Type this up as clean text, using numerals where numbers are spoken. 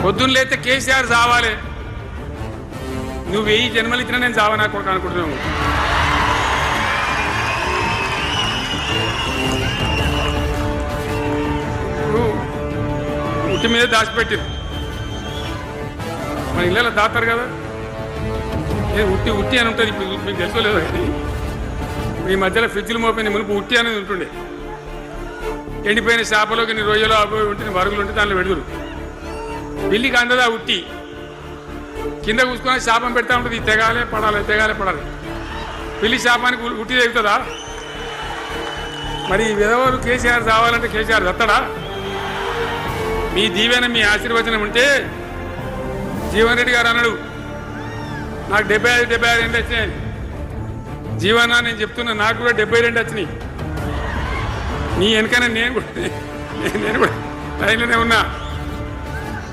పొద్దున్న లేతే కేసీఆర్ చావాలి, నువ్వు 1000 జన్మలు ఇచ్చినా నేను చావనా కొడుకు అనుకుంటున్నావు. ఉట్టి మీద దాచిపెట్టిరు, మన ఇళ్ళలో దాతారు కదా. ఉట్టి ఉట్టి అని ఉంటుంది, మీకు తెలుసుకోలేదు. ఈ మధ్యలో ఫ్రిడ్జ్లు మోపోయిన మునుపు ఉట్టి అనేది ఉంటుండే. ఎండిపోయిన చేపలోకి నీ రొయ్యలు అవి ఉంటే మరుగులు ఉంటే దానిలో పెడుగురు. బిల్లికి అందదా ఉట్టి, కింద కూసుకొని శాపం పెడతా ఉంటుంది. తెగాలే పడాలి, తెగాలే పడాలి. పిల్లి శాపానికి ఉట్టి తెగుతుందా? మరి విధవలు కేసీఆర్ రావాలంటే కేసీఆర్ దత్తడా? మీ దీవెన మీ ఆశీర్వచనం ఉంటే జీవన్ రెడ్డి గారు అన్నాడు, నాకు 75 ఏంటి వచ్చినాయి. జీవన నేను చెప్తున్నా, నాకు కూడా 72 వచ్చినాయి. నీ వెనకనే నేను కూడా లైన్లోనే ఉన్నా.